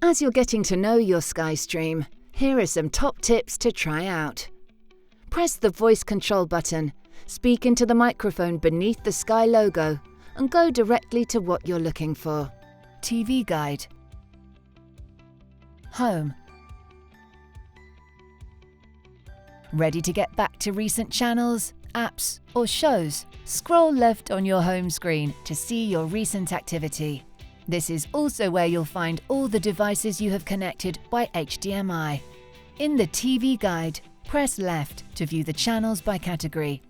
As you're getting to know your Sky Stream, here are some top tips to try out. Press the voice control button, speak into the microphone beneath the Sky logo, and go directly to what you're looking for. TV Guide. Home. Ready to get back to recent channels, apps, or shows? Scroll left on your home screen to see your recent activity. This is also where you'll find all the devices you have connected by HDMI. In the TV Guide, press left to view the channels by category.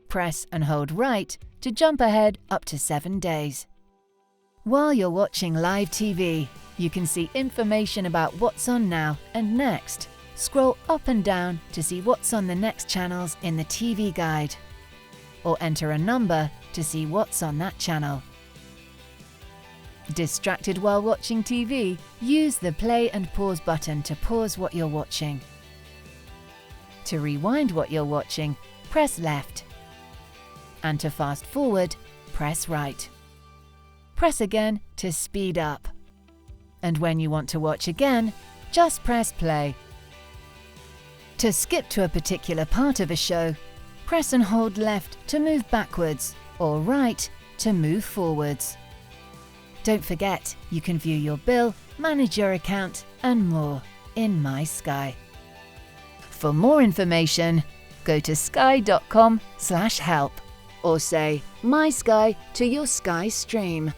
Press and hold right to jump ahead up to 7 days. While you're watching live TV, you can see information about what's on now and next. Scroll up and down to see what's on the next channels in the TV Guide, or enter a number to see what's on that channel. Distracted while watching TV? Use the play and pause button to pause what you're watching. To rewind what you're watching, press left. And to fast forward, press right. Press again to speed up. And when you want to watch again, just press play. To skip to a particular part of a show, press and hold left to move backwards or right to move forwards. Don't forget, you can view your bill, manage your account, and more in My Sky. For more information, go to sky.com/help or say My Sky to your Sky Stream.